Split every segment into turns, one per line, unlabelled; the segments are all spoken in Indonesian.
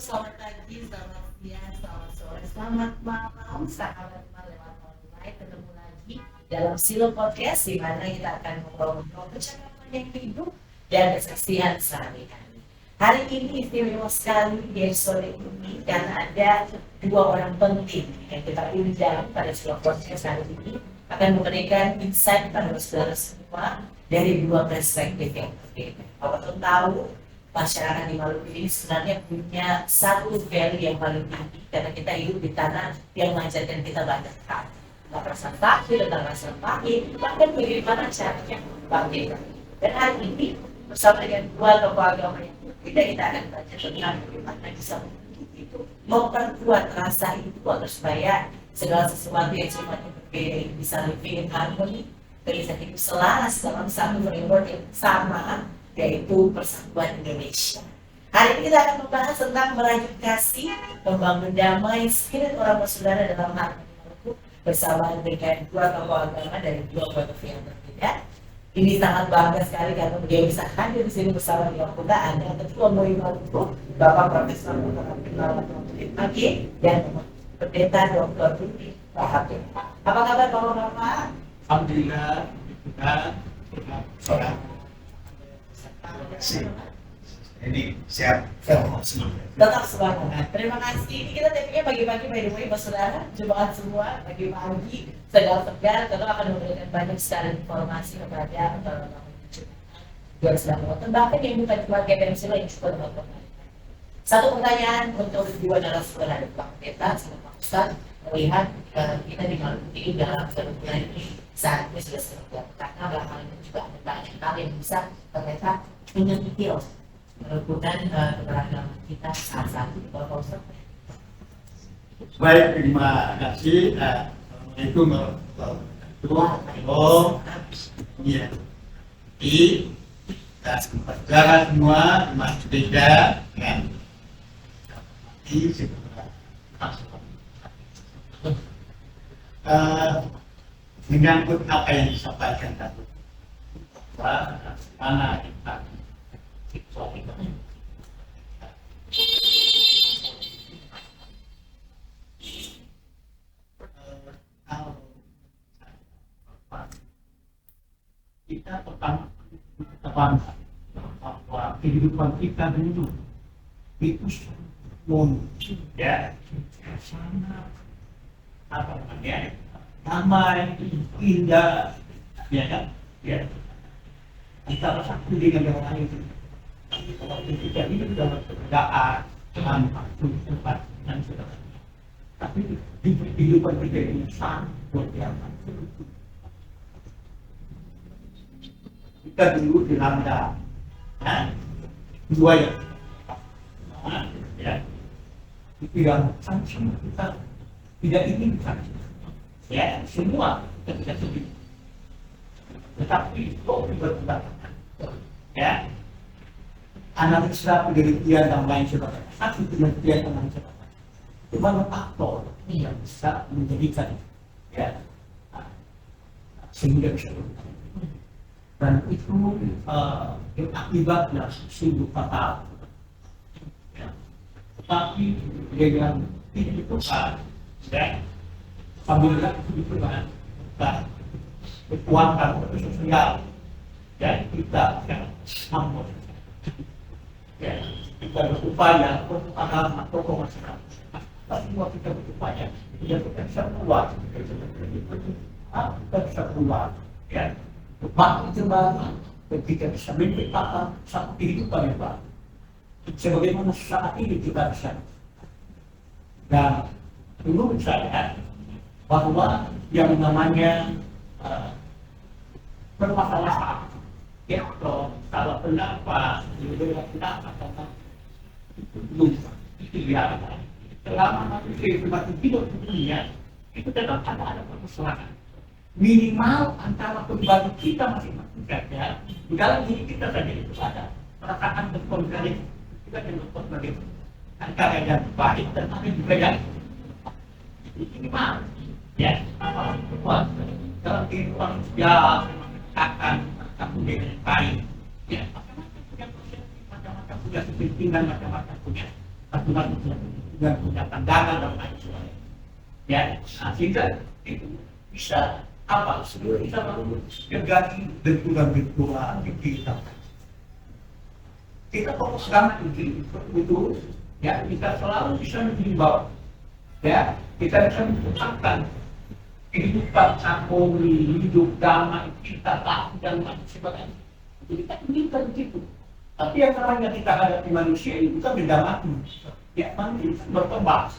selamat pagi, selamat siang, selamat sore, selamat malam, sahabat lewat online. Ketemu lagi dalam Silo Podcast, di mana kita akan ngobrol-ngobrol percakapan yang hidup dan kesaksian sehari-hari. Hari ini istimewa sekali di episode ini karena ada dua orang penting yang kita undang pada Silo Podcast hari ini akan memberikan insight pada saudara semua dari dua perspektif yang berbeda. Kalau tahu, masyarakat di Maluku ini sebenarnya punya satu value yang paling tinggi karena kita hidup di tanah yang mengajarkan kita banyak hal. Nggak rasa takut, tentang rasa pahit, bahkan bagaimana caranya berbagi. Dan hari ini bersama dengan dua tokoh agama yang berbeda, kita akan belajar tentang bagaimana bisa itu memperkuat rasa itu agar supaya segala sesuatu yang sifatnya berbeda ini bisa living in harmony, bisa hidup selaras dalam satu framework yang sama, yaitu Persatuan Indonesia. Hari ini kita akan membahas tentang merajut kasih, membangun damai, spirit orang bersaudara dalam hati Maluku bersama dengan dua tokoh agama dari dua filosofi yang berbeda. Ini sangat bangga sekali karena beliau bisa hadir di sini bersama dengan kita, ada Ketua MUI Maluku, Bapak Profesor Dr. Abdullah Pagi dan Pendeta Dr. Rudy Bahapin. Apa kabar Bapak-Bapak?
Alhamdulillah, kita sholat. Ini siap
Tetap semangat. Terima kasih. Ini kita temanya pagi-pagi by the way, saudara, jemaat semua pagi-pagi segar-segar, kita akan memberikan banyak sekali informasi kepada yang sedang menonton, bahkan yang bukan keluarga Peninsula yang juga menonton. Satu pertanyaan untuk dua narasumber, Pak Pendeta sama Pak Ustadz, melihat kita di Maluku ini dalam kerukunan ini saat ini sudah seperti apa, karena belakangan ini juga ada banyak hal yang bisa ternyata menyentil kerukunan keberagaman kita saat ini. Bapak Ustadz.
Baik, terima kasih. Assalamualaikum warahmatullahi wabarakatuh. Iya. Kita saudara semua umat beda kan. Menyangkut apa yang disampaikan tadi, mana kita kita pertama bahwa kehidupan kita dulu itu mungkin ya sangat apa namanya damai, indah, ya kan? Ya. Antara satu dengan yang lain. Kalau kita ini dalam perbedaan, tanpa tempat dan sebagainya. Tapi di kehidupan kita ini sangat luar biasa. Kita dulu dilanda, dua ya, itu yang sangat kita tidak inginkan. Ya, semua kita tidak sedih. Tetapi kok tiba-tiba ya, analisa penelitian dan lain sebagainya, satu penelitian dan lain sebagainya, cuma faktor yang bisa menjadikan ya sehingga bisa dan itu akibatnya sungguh fatal. Ya. Tetapi dengan itu kan, ya, apabila itu kan kekuatan sosial dan kita akan mampu ya, kita berupaya untuk agama tokoh masyarakat, semua kita berupaya ya, kita bisa keluar kita bisa keluar ya, bangun kembali ketika bisa menciptakan satu kehidupan yang baru sebagaimana saat ini kita bisa. Dan menurut saya bahwa yang namanya permasalahan ya, kalau pendapat, berbeda pendapat tentang itu belum itu biasa. Selama manusia itu masih hidup di dunia, itu tetap ada permasalahan. Minimal antara pribadi kita masing-masing saja, di dalam diri kita saja itu ada perasaan berkonflik. Kita yang berkonflik antara yang baik dan ada juga yang minimal. Ya, apa dalam kehidupan sosial akan punya yang baik, ya, macam-macam punya persepsi, macam-macam punya kepentingan, macam-macam punya aturan dengan punya pandangan dan lain sebagainya. Ya, sehingga itu bisa apa? Sebenarnya bisa menjadi benturan-benturan di kita. Kita fokus sekarang ini betul, ya kita selalu bisa mengimbau, ya kita bisa mengucapkan kehidupan harmoni, hidup damai, kita tahu dan lain sebagainya. Jadi kita inginkan itu. Tapi yang namanya kita hadapi manusia itu kan beda mati. Ya manusia itu berkembang.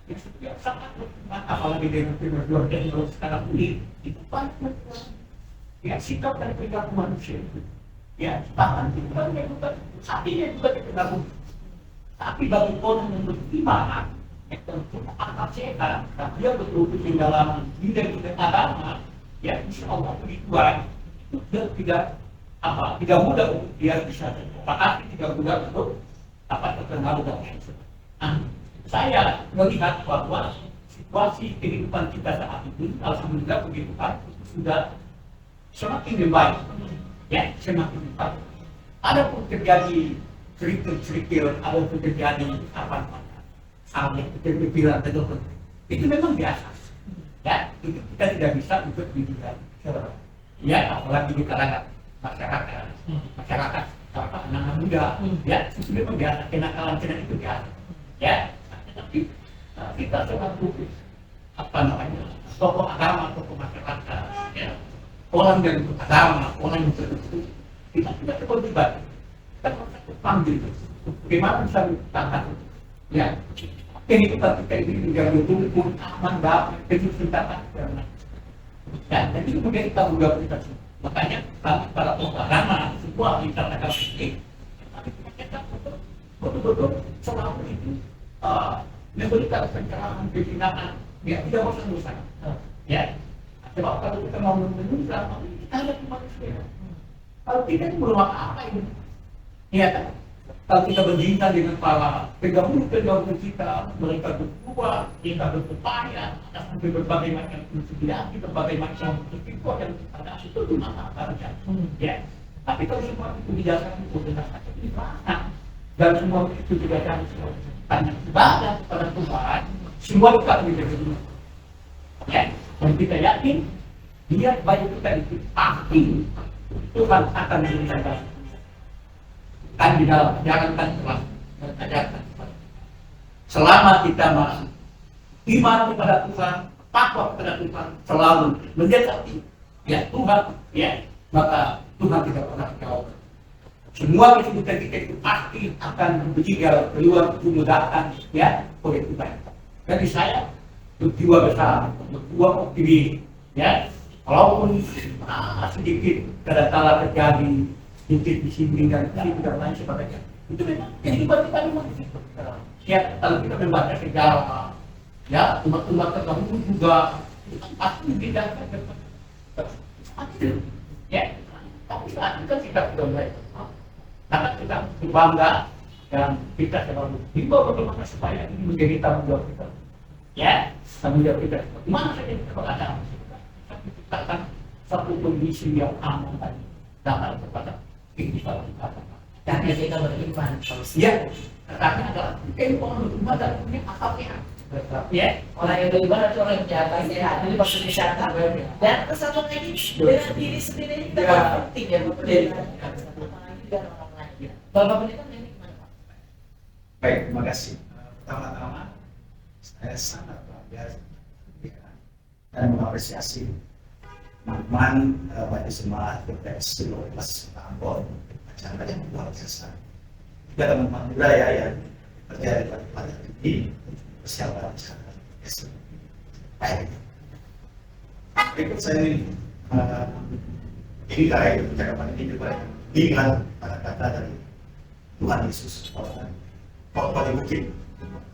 Ya setiap sangat berkembang, apalagi dengan teknologi sekarang ini itu banyak berkembang. Ya sikap dan perilaku manusia itu. Ya bahkan itu kan sapinya juga tergabung. Tapi bagi orang yang beriman, yang tentu akal sehat, dan dia betul-betul dalam bidang-bidang agama, ya insya Allah Tuhan itu tidak mudah untuk dia bisa terpakati, tidak mudah untuk terkenal dalam itu. Saya melihat bahwa situasi kehidupan kita saat ini, alhamdulillah begitu kan, sudah semakin membaik, ya semakin membaik. Ada pun terjadi cerita-cerita, ada pun terjadi pikiran tertentu. Itu memang biasa. Ya, itu kita tidak bisa untuk dibilang. Ya, apalagi di kalangan masyarakat anak muda. Ya, itu memang biasa. Kenakalan itu biasa. Ya, tapi kita selalu tokoh agama, tokoh masyarakat, ya, orang yang beragama, orang yang tertentu, kita tidak terlibat. Kita merasa panggil. Bagaimana bisa dikatakan? Ya, kehidupan kita ini menjadi betul-betul aman, damai, penuh cinta. Ya, dan itu kemudian kita juga kita. Makanya kami para tokoh agama semua dikatakan ini, kita betul-betul selalu itu memberikan pencerahan, pembinaan, ya tidak bosan-bosan. Ya, sebab kalau kita mau menunjukkan, kita ada manusia. Kalau kita itu belum apa-apa ini, ya kan? Kalau kita berbincang dengan para pegawai kita, mereka berdua, kita berupaya atas berbagai macam inspirasi, berbagai macam risiko yang kita ada itu masalah saja. Ya, tapi kalau semua itu didasarkan dengan keimanan dan semua itu didasarkan tanya ibadah kepada Tuhan, semua itu akan menjadi benar. Ya, dan kita yakin dia baik kita itu pasti Tuhan akan memberikan balas. Kan di dalam ajaran telah mengajarkan selama kita masih iman kepada Tuhan, takwa kepada Tuhan, selalu mendekati ya Tuhan, ya maka Tuhan tidak pernah jauh. Semua kesulitan kita itu pasti akan berjigal keluar kemudahan ya oleh Tuhan. Jadi saya berjiwa besar, berjiwa optimis, ya walaupun sedikit kadang-kala terjadi sedikit di sini dan lain sebagainya. Itu memang kehidupan kita memang begitu. Ya, kalau kita membaca sejarah, ya umat-umat terdahulu juga pasti tidak ya. Tapi saat itu kita sudah mulai, karena kita bangga dan kita selalu himbau bagaimana supaya ini menjadi tanggung jawab kita. Ya, tanggung jawab kita. Mana saja kita berada, kita ciptakan satu kondisi yang aman tadi, dalam kepada kehidupan kita.
Karena kita beriman.
Ya, karena adalah orang beriman dan punya akalnya.
Ya, orang yang beriman itu orang yang jaga sehat. Jadi maksudnya sehat. Dan satu lagi dengan diri sendiri kita penting ya, apalagi dengan orang lain. Bapak Pendeta ini gimana Pak?
Baik, terima kasih. Pertama-tama saya sangat bangga dan mengapresiasi teman-teman Majelis Jemaat BPS Silopas Ambon, acara yang luar biasa. Juga teman-teman muda ya yang berjaya pada ini persiapan acara. Baik. Berikut saya ini dari percakapan ini juga ingat kata-kata dari Tuhan Yesus bahwa mungkin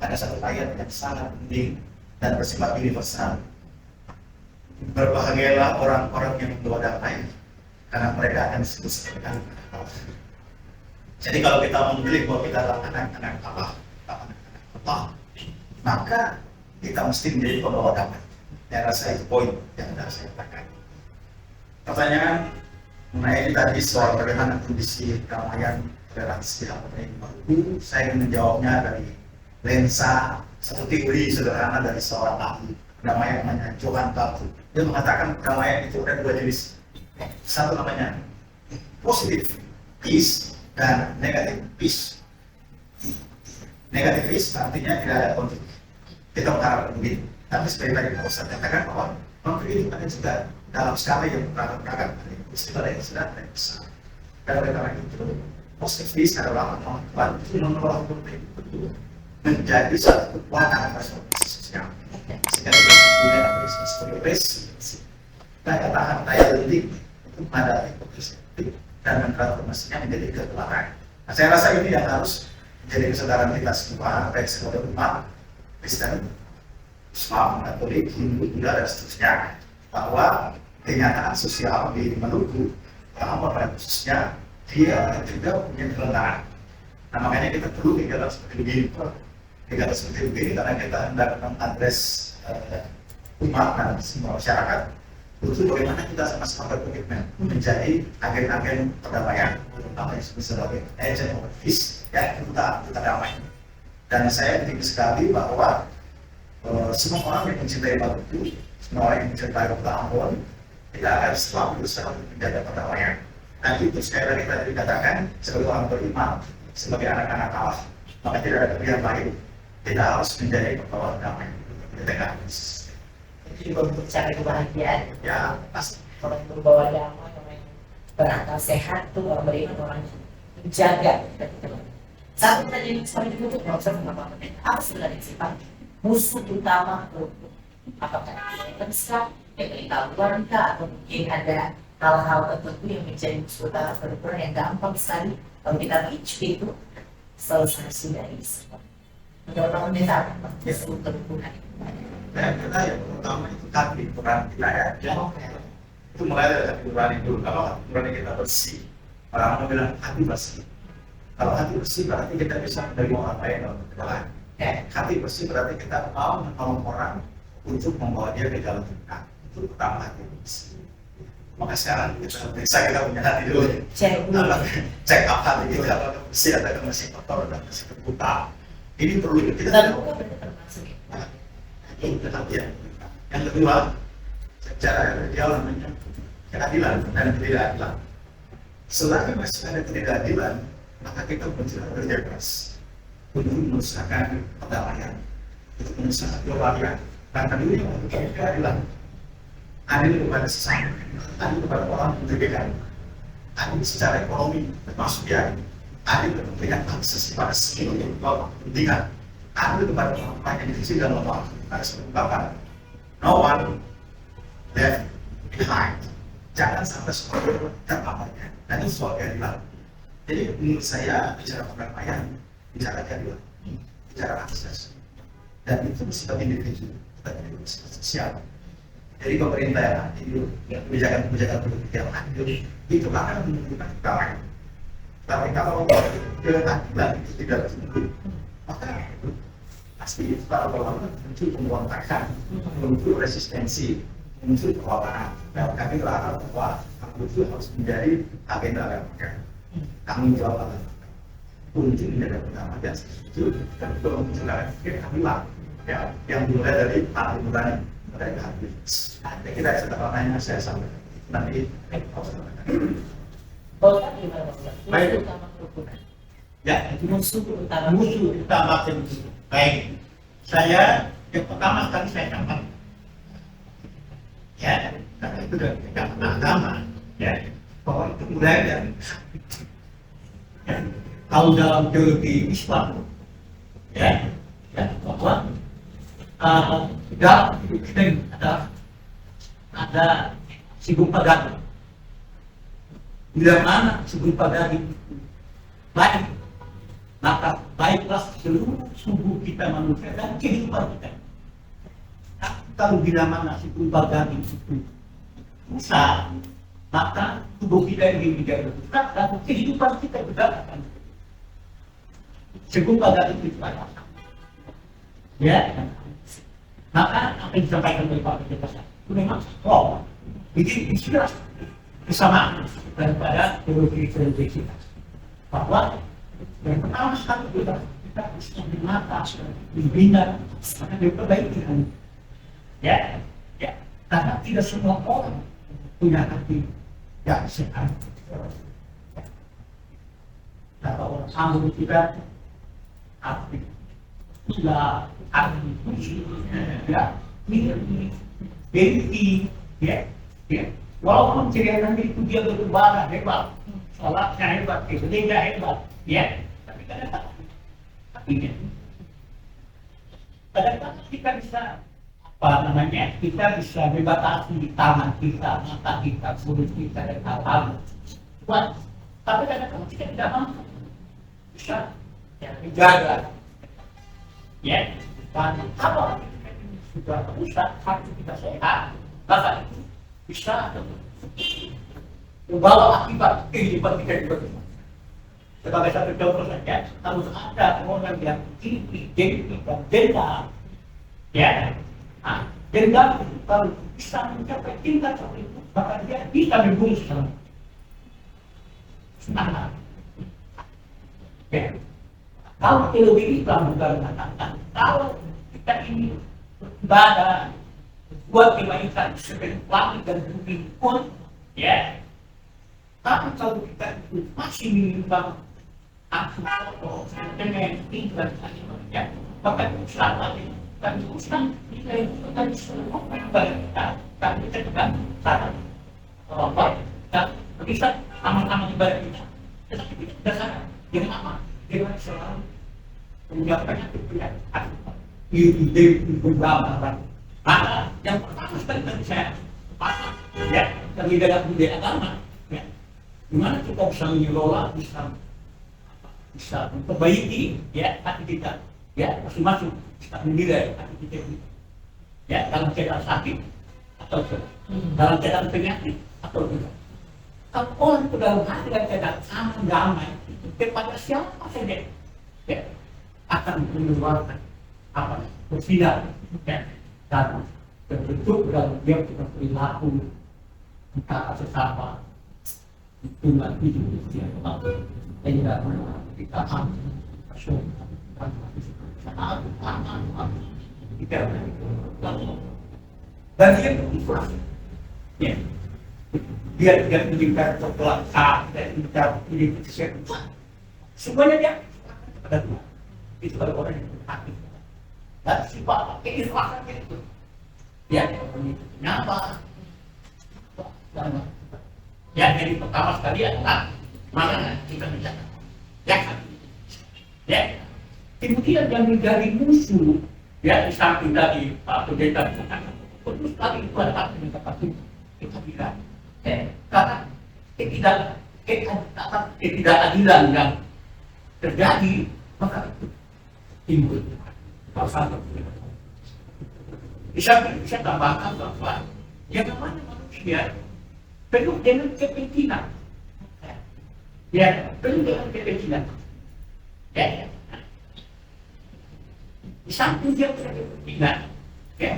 ada satu ayat yang sangat penting dan bersifat universal. Berbahagialah orang-orang yang membawa damai, karena mereka akan disebut sebagai anak Allah. Jadi kalau kita memilih bahwa kita adalah anak-anak Allah, maka kita mesti menjadi pembawa damai. Saya rasa itu poin yang sudah saya katakan. Pertanyaan mengenai tadi soal bagaimana kondisi keramaian toleransi apa yang baru, saya ingin menjawabnya dari lensa, satu teori sederhana dari seorang ahli perdamaian namanya Johann Balthu. Dia mengatakan perdamaian itu ada dua jenis. Satu namanya positive peace dan negative peace. Negative peace artinya tidak ada konflik. Kita mengharapkan begitu. Tapi seperti tadi Pak Ustadz katakan bahwa konflik itu ada juga dalam skala yang beragam-agam. Istilah yang sedang dan besar. Dan oleh karena itu, positive peace adalah membantu mengelola konflik itu menjadi satu kekuatan transformasi sosial. Sehingga kita punya sebagai resiliensi, daya tahan, daya lenting untuk menghadapi konflik dan mentransformasinya menjadi kekuatan. Nah, saya rasa ini yang harus menjadi kesadaran kita semua, baik sebagai umat Kristen, Islam, Katolik, Hindu, Buddha, dan seterusnya, bahwa kenyataan sosial di Maluku, pada khususnya dia juga punya kelemahan. Nah, makanya kita perlu kegiatan seperti begini, kegiatan seperti begini karena kita hendak mengadres umat dan semua masyarakat untuk bagaimana kita sama-sama berkomitmen menjadi agen-agen perdamaian, terutama yang disebut sebagai agent of peace, ya kita damai. Dan saya ingin sekali bahwa semua orang yang mencintai Maluku, semua orang yang mencintai Kota Ambon, tidak akan selalu berusaha untuk menjaga perdamaian. Dan itu sekali lagi tadi dikatakan sebagai orang beriman, sebagai anak-anak Allah, maka tidak ada pilihan lain. Tidak harus menjadi pembawa damai di tengah krisis.
Itu juga untuk cari kebahagiaan.
Ya, pasti.
Orang yang berbawa damai, orang yang berakal sehat tuh orang beriman, orang yang menjaga. Satu pertanyaan yang selalu ditutup, nggak usah mengapa-apa. Apa sebenarnya sifat musuh utama untuk apakah tersebut pengetahuan kah atau mungkin ada hal-hal tertentu yang menjadi musuh utama perempuan yang gampang sekali kalau kita picu itu selesai dari semua. Menurut komentar musuh perempuan.
Dan kita yang pertama itu hati peran kita ya. Itu mulai dari hati nurani dulu. Kalau hati nurani kita bersih, orang bilang hati bersih. Kalau hati bersih berarti kita bisa menerima orang lain dalam perjalanan. Hati bersih berarti kita mau menolong orang untuk membawa dia ke jalan Tuhan. Itu pertama hati bersih. Maka sekarang kita punya hati dulu. Cek up hati kita apakah bersih atau masih kotor dan masih terbuka. Ini perlu kita.
Terbuka termasuk.
Itu perhatian. Yang kedua, secara dia namanya keadilan dan ketidakadilan. Selagi masih ada ketidakadilan, maka kita berusaha kerja keras untuk mengusahakan perdamaian, untuk mengusahakan kebahagiaan. Dan kedua untuk keadilan, adil kepada sesama, adil kepada orang yang berbeda, adil secara ekonomi termasuk ya, adil kepentingan akses pada segala kepentingan, adil kepada orang yang di sisi dan lemah. Harus mengungkapkan no one left behind. Jangan sampai seorang terpaparnya. Dan itu soal keadilan. Jadi menurut saya bicara perdamaian, bicara keadilan, bicara akses, dan itu bersifat individu, tapi itu bersifat sosial. Jadi pemerintah yang adil, kebijakan-kebijakan politik yang adil, itu akan menunjukkan perdamaian. Tapi kalau keadilan itu tidak terjadi, maka pasti itu para ulama muncul pemberontakan, muncul resistensi, muncul perlawanan. Dan kami berharap bahwa itu harus menjadi agenda yang tanggung jawab untuk menjaga perdamaian itu dan untuk mencegah keadilan yang dimulai dari hati nurani dari hati. Saya kira sederhananya saya sampaikan nanti.
Kalau tadi gimana musuh utama kerukunan?
Ya,
Musuh utama
kerukunan. Baik, saya yang pertama kali saya sampaikan, ya, karena itu dari agama, ya, bahwa itu mulai dari, ya, kalau dalam teologi Islam, ya, bahwa dalam kita ada sigung pagani, bila mana sigung pagani baik, maka baiklah seluruh tubuh kita manusia dan kehidupan kita. Tapi kalau bila mana si pagani itu rusak, maka tubuh kita ini menjadi rusak dan kehidupan kita juga akan si pagani itu ada. Ya, maka apa yang disampaikan oleh Pak Ketua itu memang ini istilah kesamaan daripada teologi kita bahwa yang pertama sekali kita kita bisa menata, dibina, karena diperbaiki. Ya, ya. Karena tidak semua orang punya hati yang sehat. Kalau orang sambung kita, hati tidak hati ya, ini, ya, ya. Walaupun ceritanya itu dia beribadah hebat, sholatnya hebat, ibadahnya hebat, ya. Tapi kadang-kadang, kadang-kadang kita bisa kita bisa membatasi tangan kita, mata kita, mulut kita dan hal-hal. Tapi kadang-kadang kita tidak mampu bisa menjaga. Ya, dan kalau sudah rusak, hati kita sehat, maka itu bisa membawa akibat kehidupan kita di bagaimana. Sebagai satu contoh saja, harus ada orang yang tinggi, dan dendam, ya. Dendam kalau bisa mencapai tingkat itu, maka dia bisa membungkam. Ya. Kalau teologi Islam juga mengatakan, kalau kita ini beribadah, buat kebaikan sebagai langit dan bumi pun, ya. Tapi kalau kita itu masih menimbang akhlak, sentimen, tingkat, ya, maka itu salah. Dan urusan kita itu tadi semua ibadah kita juga salah. Dan bisa aman-aman ibadah kita. Tetapi kita tidak salah. Yang apa? Dengan selalu menjaga ide beragama. Maka yang pertama sekali tadi saya sepakat, ya, terlebih dalam budaya agama, ya, gimana kita bisa mengelola, bisa memperbaiki, ya, hati kita, ya, masing-masing kita menilai hati kita ini, ya, dalam keadaan sakit atau tidak, dalam keadaan penyakit atau tidak. Kalau orang itu dalam hati dan keadaan aman damai, kepada siapa saja, ya, akan mengeluarkan apa, bersinar, ya, dan terbentuk dalam dia kita perilaku kita sesama hubungan hidup dia kembali dan tidak pernah kita ambil dan dia berikhlas, ya, dia tidak menginginkan kekuasaan dan tidak menginginkan semuanya dia kepada Tuhan. Itu pada orang yang berhati dan sifat keikhlasan itu, ya, nyapa, ya. Jadi pertama sekali adalah mana kita bicara, ya. Kemudian yang menjadi musuh, ya, di samping tadi Pak Pendeta dikatakan, terus tadi itu adalah kita bilang, karena ketidakadilan yang terjadi, maka itu timbul masalah. Bisa tambahkan bahwa yang namanya manusia penuh dengan kepentingan, ya, penuh dengan kepentingan, ya. Di samping dia punya kepentingan, ya,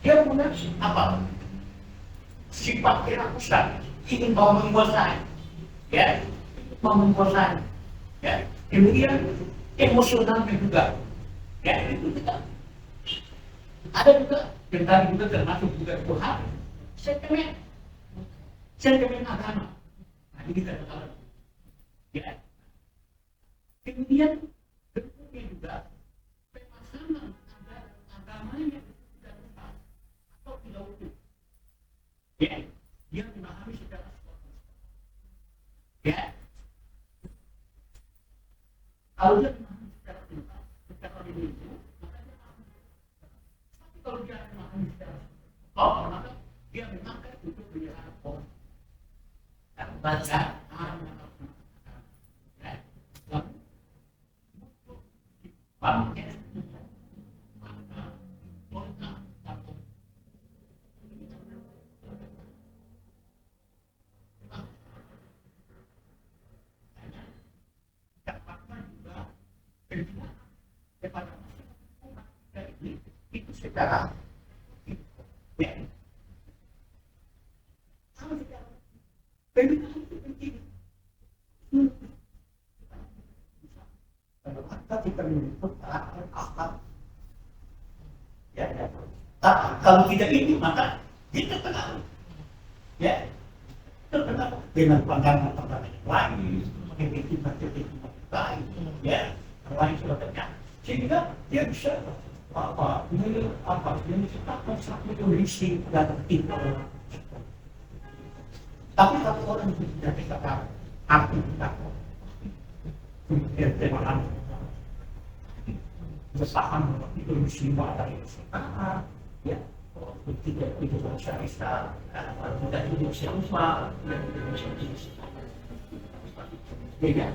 dia punya apa? Sifat kerakusan, ingin mau menguasai, ya, mau menguasai, ya. Kemudian emosionalnya juga, ya, itu kita ada juga yang tadi juga termasuk juga Tuhan, sentimen agama. Nah, ini kita tahu, ya. Kemudian berikutnya juga pemahaman agamanya tidak tepat atau tidak utuh, ya, dia memahami secara spontan, ya. Kalau dia memahami secara spontan, secara individu, maka dia paham. Tapi kalau dia memahami secara spontan, maka dia memakai untuk menyerang orang. Dan baca itu secara, ya, sama secara pendidikan itu penting. kita tidak menuntut akal. Ya, ya. Tapi kalau tidak itu maka kita terpengaruh. Ya, terpengaruh dengan pandangan yang lain, dengan hikmat lain, ya, lain sebagainya. Sehingga dia bisa menciptakan satu kondisi dalam kita. Tapi satu orang itu tidak bisa tahu, aku tidak tahu. Kemudian dia bertahan itu muslimah dari Islam, ya, tidak bisa Islam, tidak bisa Islam, beda.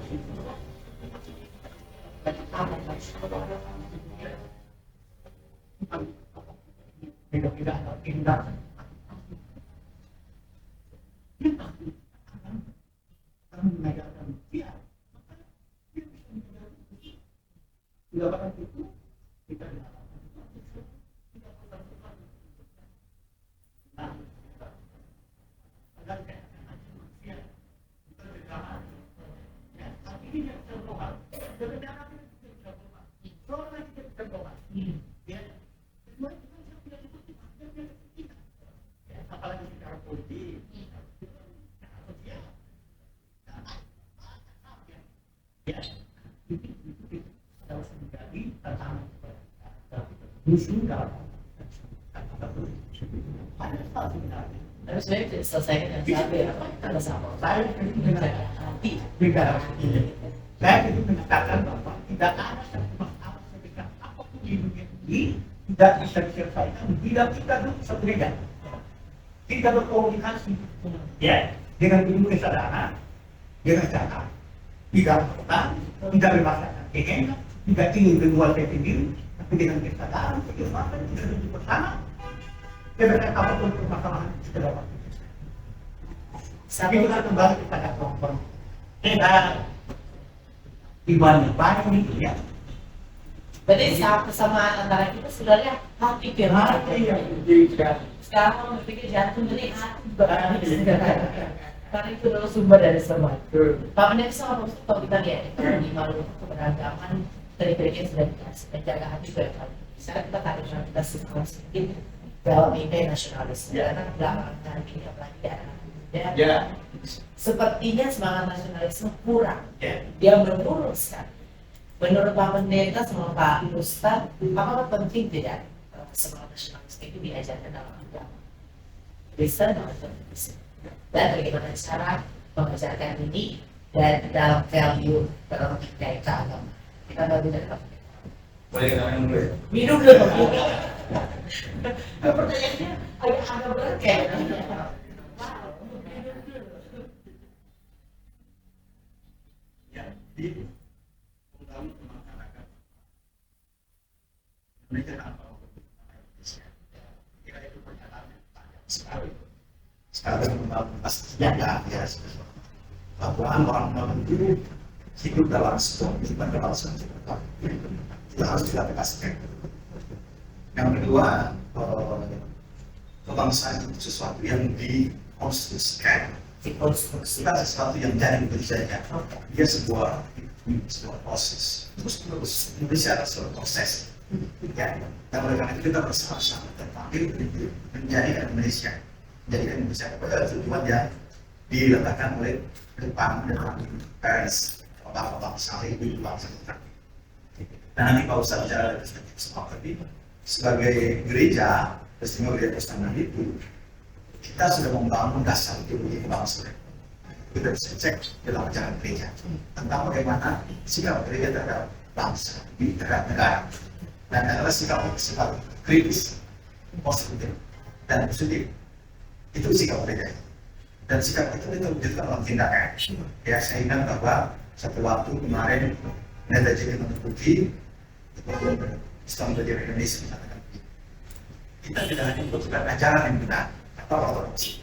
Beda indah.
Tapi sebenarnya tidak selesaikan dengan satu ya, kita bersama. Saya menjaga hati.
Saya itu mengatakan bahwa tidak ada satu masalah sebesar apapun di dunia ini tidak bisa diselesaikan bila kita bersebeda, kita berkomunikasi, ya, dengan ilmu kesadaran, dengan cara tidak pernah, tidak memaksakan kehendak, tidak ingin menguasai sendiri, tapi dengan kesadaran, keilmuan, kita duduk bersama. Sebenarnya apapun permasalahan kita dapat. Tapi kita kembali kepada kelompok. Ibadah baik itu ya.
Berarti kesamaan antara kita sebenarnya hati firman. Sekarang berpikir jantung ini hati karena itu adalah sumber dari semua. Pak Pendek sama kalau kita lihat di Maluku keberagaman tadi sudah dikasih menjaga hati itu yang paling bisa kita tarik kita sedikit dalam ide nasionalisme karena belakangan ini apalagi ya. Sepertinya semangat nasionalisme kurang, dia menurun sekali. Menurut Pak Pendeta sama Pak Ustadz, apakah penting tidak semangat nasionalisme itu diajarkan dalam agama Kristen atau Katolik? Dan bagaimana cara mengajarkan ini dan dalam value dalam kaitan agama? Kita tidak dapat.
Boleh kita minum dulu ya?
Minum dulu. Pertanyaannya agak berat kayak.
Di membangun masyarakat Indonesia atau Indonesia, kira itu pernyataan yang panjang sekali. Sekarang membangun sejarah ya, bahwa orang itu hidup dalam sebuah kehidupan kebangsaan kita harus diaplikasikan. Yang kedua, kebangsaan itu sesuatu yang dikonstruksikan. Kita sesuatu yang jadi berjaya. Dia sebuah proses. Terus Indonesia adalah sebuah proses. Ya, dan oleh karena itu kita bersama-sama terpanggil menjadikan Indonesia. Menjadikan Indonesia kepada tujuan yang diletakkan oleh Jepang dan Paris, kota-kota besar itu bangsa kita. Dan nanti Pak Ustadz bicara dari perspektif seperti sebagai gereja, peristiwa gereja Kristen itu kita sudah membangun dasar teologi kebangsaan. Kita bisa cek dalam ajaran gereja tentang bagaimana sikap gereja terhadap bangsa, terhadap negara, dan adalah sikap kritis, positif, dan positif. Itu sikap gereja. Dan sikap itu diwujudkan dalam tindakan. Ya, saya ingat bahwa satu waktu kemarin Nada Jadi Menurut Islam Belajar Indonesia mengatakan kita tidak hanya membutuhkan ajaran yang benar atau ortodoksi,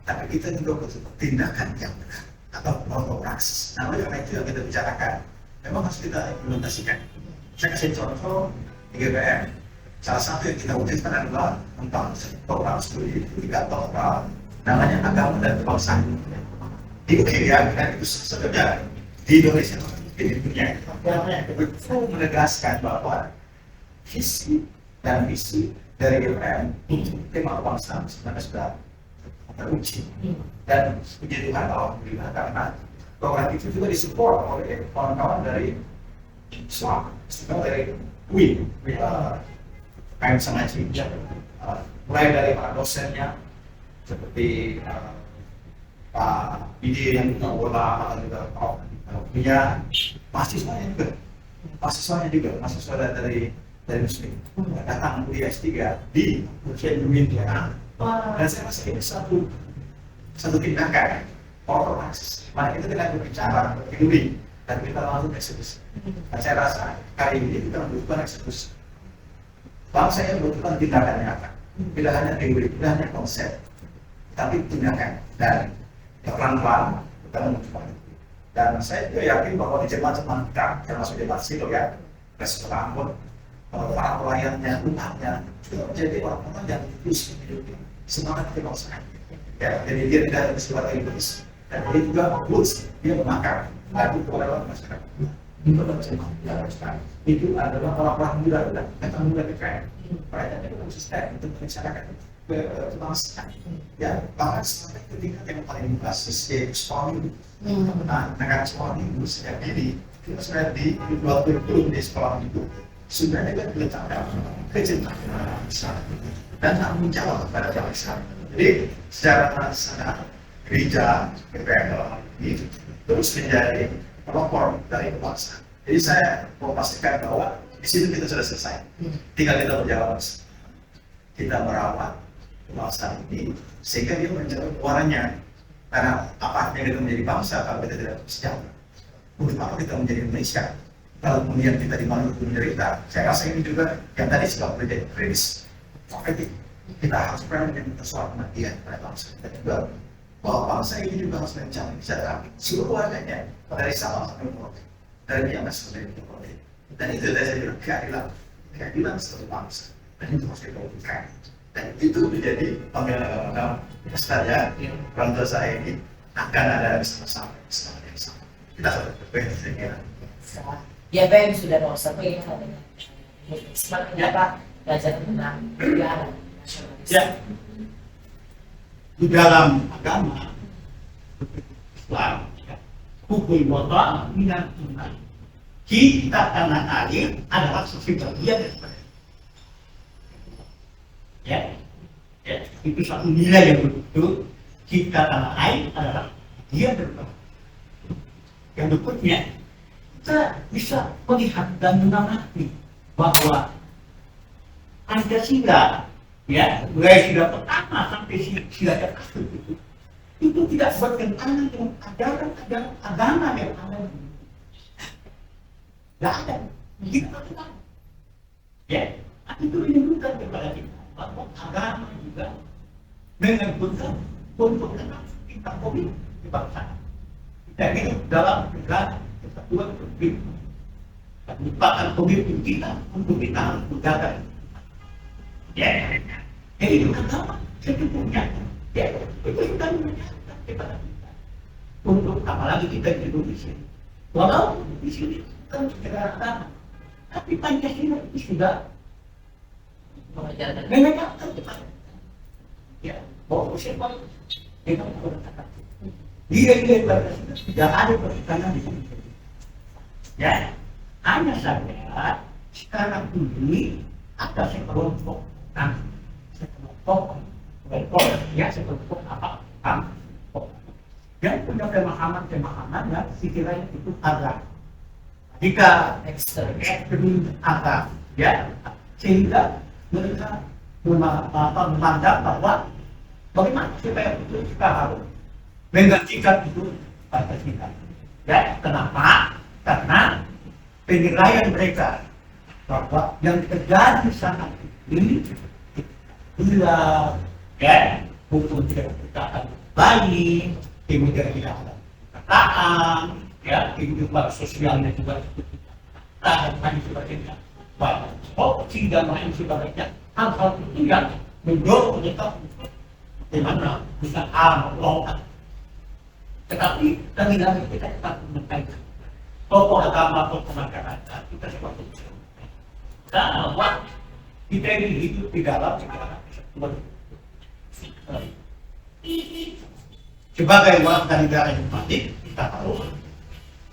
tapi kita juga butuh tindakan yang benar atau ortopraxis. Nah, oleh karena itu yang kita bicarakan memang harus kita implementasikan. Saya kasih contoh di GBM, salah satu yang kita wujudkan adalah tentang program studi 3 tahun namanya agama dan kebangsaan. Di UGM kan itu sebenarnya di Indonesia ini dunia itu menegaskan bahwa visi dan misi dari IPM untuk tema bangsa sebenarnya sudah teruji dan puji Tuhan alhamdulillah karena program itu juga disupport oleh kawan-kawan dari SWAP, dari UIN, KM Sengaji, mulai dari para dosennya seperti Pak Bidi yang kita bola, juga Prof. Punya mahasiswanya juga dari Muslim datang di S3 di Ujian Dunia. Dan saya rasa ini satu tindakan otomatis. Mana kita tidak berbicara teori dan kita langsung eksekusi. Dan saya rasa kali ini kita membutuhkan eksekusi. Bangsa yang membutuhkan tindakan nyata, tidak hanya teori, tidak hanya konsep, tapi tindakan dan pelan-pelan kita membutuhkan. Dan saya juga yakin bahwa di jemaat-jemaat kita, termasuk jemaat Silo ya, restoran Ambon, para pelayannya, umatnya juga menjadi orang-orang yang terus memiliki semangat kebangsaan. Ya, jadi dia tidak hanya sebagai egois, dan dia juga bagus, dia memakan lagu kepada masyarakat. Itu adalah jemaat. Itu adalah orang-orang muda datang muda PKM. Mereka itu konsisten untuk masyarakat kebangsaan. Ya, bahkan sampai ke tingkat yang paling basis yaitu sekolah minggu. Nah, negara sekolah minggu sejak dini kita sudah di dua kurikulum di sekolah minggu sudah juga diletakkan kecintaan besar dan tanggung jawab pada bangsa. Jadi secara sadar gereja PPM dalam hal ini terus menjadi pelopor dari bangsa. Jadi saya mau pastikan bahwa di situ kita sudah selesai. Tinggal kita berjalan bersama. Kita merawat bangsa ini sehingga dia menjadi warnanya. Karena apa yang kita menjadi bangsa kalau kita tidak sejahtera? Untuk apa kita menjadi Indonesia? Kalau kemudian kita dimanapun menderita, saya rasa ini juga yang tadi sudah menjadi kritis. Profetik. Kita harus pernah menjadi soal kematian pada bangsa kita juga. Bahwa bangsa ini juga harus mencari kesejahteraan seluruh warganya dari Sabang sampai Merauke, dari Miangas sampai Merauke. Dan itu saya bilang keadilan seluruh bangsa. Dan itu harus kita lakukan. Dan itu menjadi panggilan saya, orang tua saya ini akan ada bersama-sama. Kita harus berbeda, saya kira.
Ya, BEM sudah nomor satu ini katanya. Semakin apa belajar tentang negara nasionalis.
Ya, di dalam agama Islam, hukum wata minat iman. Kita tanah air adalah sisi bagian daripada. Ya, itu satu nilai yang betul. Kita tanah air adalah bagian daripada. Yang berikutnya, kita bisa melihat dan mengamati bahwa Pancasila, ya, mulai sila pertama sampai sila ke-1 itu tidak bertentangan dengan ajaran agama yang ada di dunia. Tidak ada, tidak bertentangan. Ya, itu menunjukkan kepada kita bahwa agama juga menentukan untuk kita komit kebangsaan. Kita hidup dalam negara kesatuan republik. Merupakan komitmen kita untuk kita menjaga. Ya, jadi itu agama secukupnya. Ya, itu sudah menyatakan kepada kita. Untuk apalagi kita di Indonesia. Walau di sini kan negara agama, tapi Pancasila itu sudah mengajarkan kepada kita. Ya, bahwa siapa kita mengatakan dia Pancasila tidak ada pertentangan di sini. Ya, hanya saja sekarang ini ada sekelompok sekelompok yang punya pemahaman yang sekiranya itu agak jika ekstrem agak ya sehingga mereka memandang bahwa bagaimana supaya itu kita harus menggantikan itu Pancasila. Ya, kenapa? Karena penilaian mereka bahwa yang terjadi saat ini bila ya hukum tidak berkaitan baik, kemudian tidak ada perkataan, ya kehidupan sosialnya juga dan lain sebagainya. Bahwa korupsi dan lain sebagainya, hal-hal itu yang mendorong kita bagaimana bisa melakukan. Tetapi kami kita tetap menyampaikan tokoh agama, tokoh masyarakat, kita seperti itu. Bahwa kita ini hidup di dalam negara kesatuan.
Sebagai warga negara yang merdeka, kita harus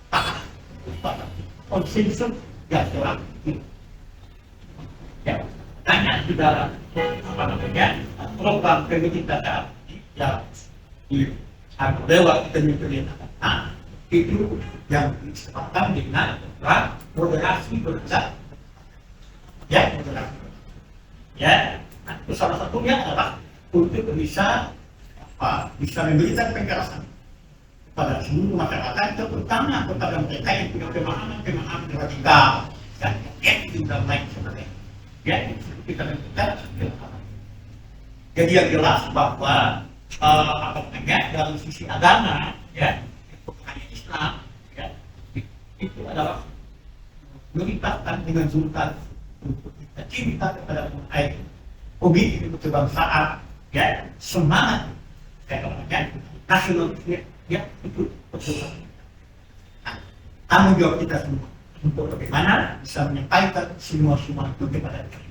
taat pada konsensus yang telah ya, tanya di dalam program kebijakan yang lewat kementerian agama itu yang disepakati dengan moderasi berbeda. Ya, moderasi. Ya, salah satunya adalah untuk bisa memberikan penjelasan kepada seluruh masyarakat, terutama kepada mereka yang punya pemahaman radikal dan etik dan lain sebagainya. Ya, kita lakukan. Jadi yang jelas bahwa dari sisi agama, ya, hanya Islam, ya, itu adalah melibatkan dengan sultan untuk kita cinta kepada air, komitmen untuk kebangsaan, ya, semangat, ya, nasionalisme, ya, itu betul. Tanggung jawab kita semua untuk bagaimana bisa menyampaikan semua itu kepada kita.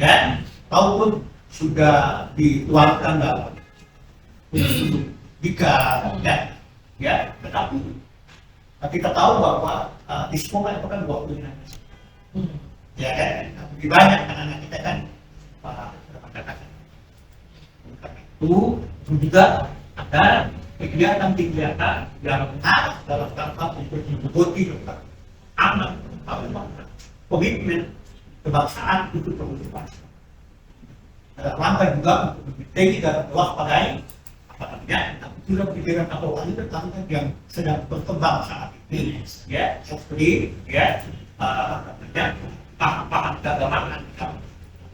Ya, walaupun sudah dikeluarkan dalam jika ya, tetapi kita tahu bahwa di sekolah itu kan 20 ya kan, lebih banyak anak-anak kita kan itu juga ada kegiatan yang harus dalam rangka untuk mengikuti aman komitmen kebangsaan itu perlu dibahas. Dalam rangka juga untuk mendeteksi dan mewaspadai tidak pikiran atau wanita yang sedang berkembang saat ini, ya, seperti ya paham-paham keagamaan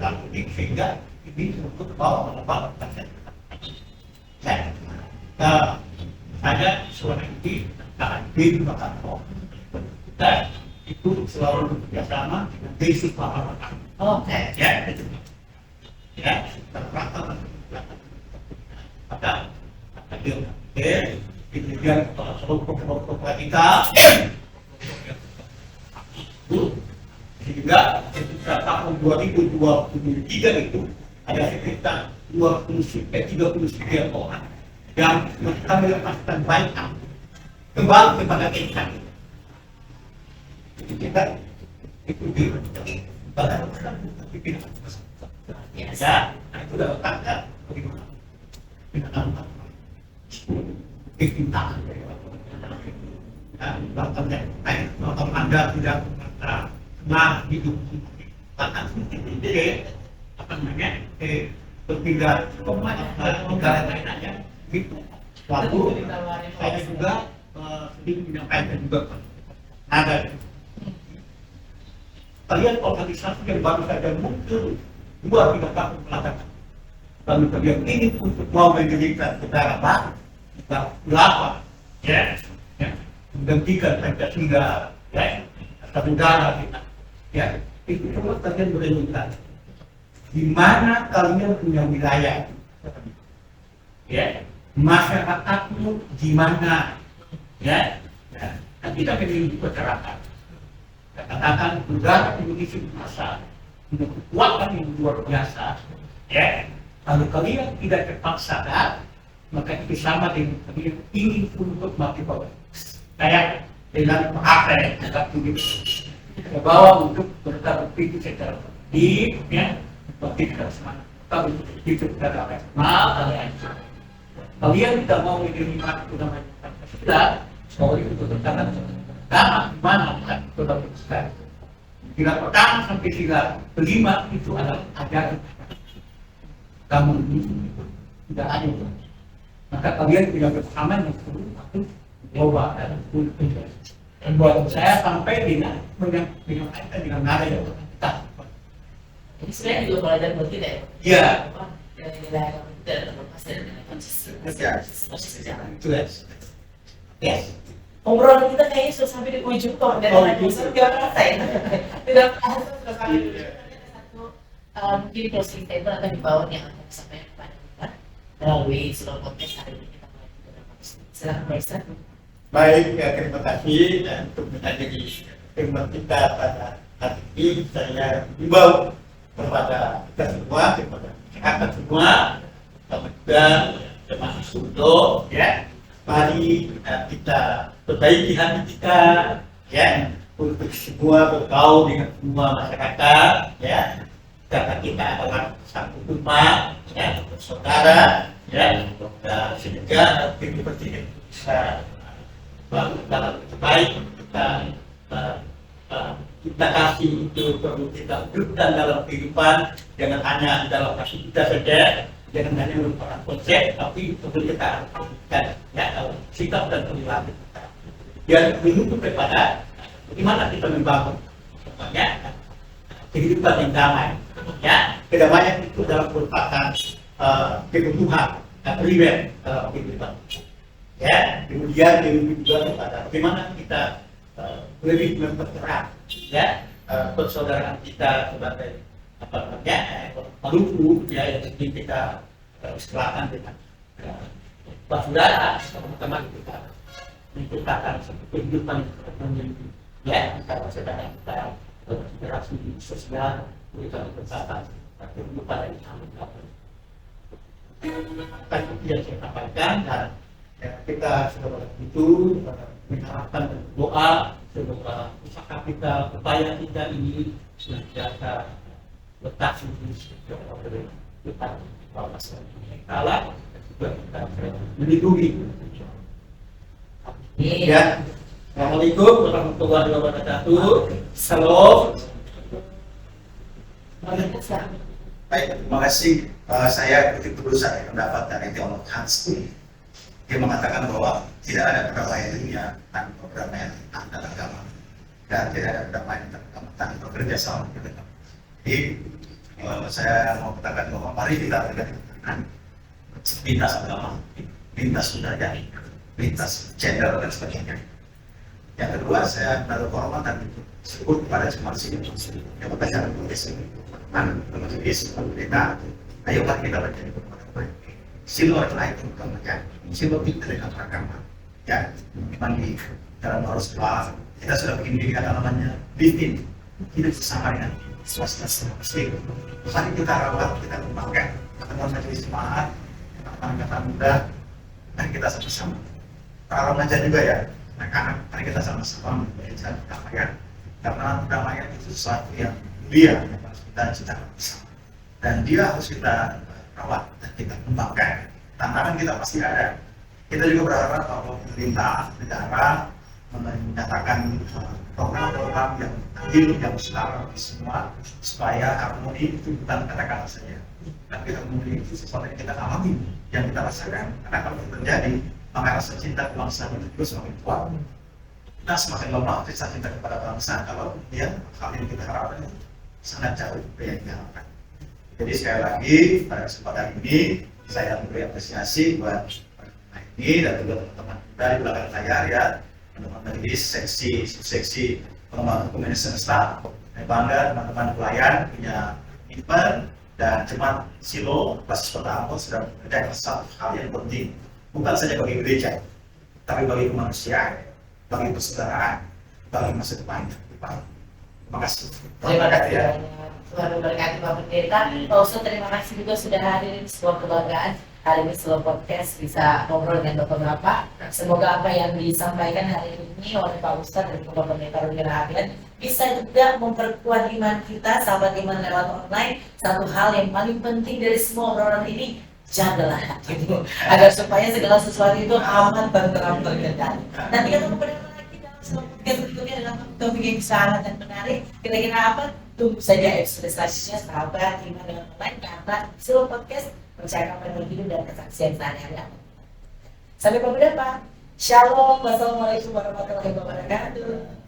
dan unik sehingga ini untuk bawa mengembangkan ada suara ini tentang diri makan dan itu selalu bekerjasama dengan desa paham.
Oke.
Ya, itu. Ya, terperangkap pada kemudian kelompok radikal sehingga ketika tahun 2023 itu ada sekitar 33 orang yang mereka melepaskan banyak kembali kepada kita. Kita itu di pada pimpinan ya, itu dalam tanda bagaimana kita bahkan Anda tidak pernah hidup bahkan apa namanya berpindah ke negara lain aja gitu. Lalu saya juga sedikit menyampaikan juga ada kalian organisasi yang baru saja muncul 2-3 tahun belakangan. Lalu kalian ingin untuk mau mendirikan negara baru, berapa, ya, menggantikan Pancasila, ya, negara kita, ya, itu semua kalian berminta. Di mana kalian punya wilayah, ya, masyarakatmu di mana, ya, kan kita memiliki masyarakat. Katakan negara Indonesia besar, kekuatan yang luar biasa, ya. Kalau kalian tidak terpaksa, maka itu sama dengan kalian ingin untuk mati bawah. Kayak dengan apa yang kita tulis, kita bawa untuk berpikir secara deep, ya, berpikir semangat. Kalau itu kita dapat, kalian tidak mau menerima itu namanya Pancasila, soal itu bertentangan dengan mana kan sudah besar. Sila pertama sampai sila kelima itu adalah ajaran kamu tidak ada, maka kalian tidak bersama yang perlu aku coba dan buat saya sampai dengan menyampaikan dengan nada yang tetap.
Jadi sebenarnya juga mulai dari kita ya.
Iya.
Nilai tidak terlepas dari Pancasila.
Yes.
Obrolan kita kayaknya sudah sampai di ujung kok dari episode gak merasa ya. Tidak merasa sudah sampai di ujung. Mungkin closing statement akan dibawa yang akan disampaikan kepada kita melalui Slow Podcast hari ini kita mulai beberapa. Silakan Raisa.
Baik, ya, terima kasih dan untuk menghadiri khidmat kita pada hari ini saya himbau kepada kita semua, kepada masyarakat semua, dan termasuk untuk ya, mari kita perbaiki hati kita ya untuk semua bergaul dengan semua masyarakat ya, karena kita adalah satu umat ya, saudara ya, dan sehingga kehidupan kita bisa dalam baik kita kasih itu perlu kita wujudkan dalam kehidupan, jangan hanya dalam kasih kita saja, jangan hanya merupakan konsep, tapi perlu kita wujudkan ya dalam sikap dan perilaku kita. Dan menuntut kepada bagaimana kita membangun ya kehidupan yang damai. Ya, kedamaian itu dalam merupakan kebutuhan primer dalam kehidupan. Ya, kemudian juga kepada bagaimana kita lebih mempererat ya persaudaraan kita sebagai apa namanya Maluku ya yang ingin kita istilahkan dengan saudara teman-teman kita menciptakan satu kehidupan ya antara saudara kita interaksi sosial kita bersama kehidupan yang sama. Kan yang saya sampaikan dan kita sudah begitu mengharapkan doa semoga usaha kita, upaya kita ini senantiasa letak di kita Allah Taala juga kita melindungi. Ya, Assalamualaikum warahmatullahi wabarakatuh. Salam.
Baik, terima kasih. Saya kutip dulu saya pendapat dari teolog Hans Kuhn. Dia mengatakan bahwa tidak ada perdamaian dunia tanpa perdamaian antar agama dan tidak ada perdamaian antar agama tanpa bekerja sama dengan agama. Jadi saya mau katakan bahwa mari kita bergabung lintas agama, lintas budaya, lintas gender dan sebagainya. Yang kedua, saya menaruh kehormatan sebut kepada semua sini yang berbicara tentang pemerintah. Ayo kita menjadi berbagai siluet lain kemudian siluet itu dengan agama ya memang di dalam harus kelas kita sudah bikin diri kata namanya bikin hidup bersama dengan swasta pasti mari kita rawat kita kembangkan ketemu majelis semangat kata muda dan kita sama-sama para remaja juga ya anak-anak mari kita sama-sama belajar perdamaian karena perdamaian itu sesuatu yang mulia yang harus kita ciptakan bersama dan dia harus kita rawat dan kita kembangkan. Tantangan kita pasti ada. Kita juga berharap bahwa pemerintah negara menyatakan program-program yang adil, yang setara bagi semua supaya harmoni itu bukan kata-kata saja. Tapi harmoni itu sesuatu yang kita alami, yang kita rasakan. Karena kalau itu terjadi, maka rasa cinta bangsa itu semakin kuat. Kita semakin lemah rasa cinta kepada bangsa kalau kemudian hal yang kita harapkan sangat jauh dari yang kita harapkan. Jadi sekali lagi pada kesempatan ini saya memberi apresiasi buat ini dan juga teman-teman dari belakang layar ya teman-teman dari seksi pengembangan komunikasi staff. Saya bangga teman-teman pelayan punya event dan jemaat Silo basis Kota Ambon sudah bekerja satu hal yang penting bukan saja bagi gereja tapi bagi kemanusiaan, bagi persaudaraan, bagi masa depan. Terima kasih.
Terima kasih ya. Tuhan memberkati Pak Pendeta. Pak Ustadz terima kasih juga sudah hadir di sebuah kebanggaan hari ini Slow Podcast bisa ngobrol dengan Bapak-Bapak. Semoga apa yang disampaikan hari ini oleh Pak Ustadz dan Bapak Pendeta Rudy Rahabian bisa juga memperkuat iman kita, sahabat iman lewat online. Satu hal yang paling penting dari semua obrolan ini, jagalah hatimu agar supaya segala sesuatu itu aman dan terkendali. Nanti kita bertemu lagi dalam Slow Podcast berikutnya dalam topik yang sangat dan menarik. Kira-kira apa? Tunggu saja episode selanjutnya sahabat iman dengan online karena Slow Podcast percakapan hidup dan kesaksian sehari-hari. Sampai berjumpa. Shalom. Wassalamualaikum warahmatullahi wabarakatuh.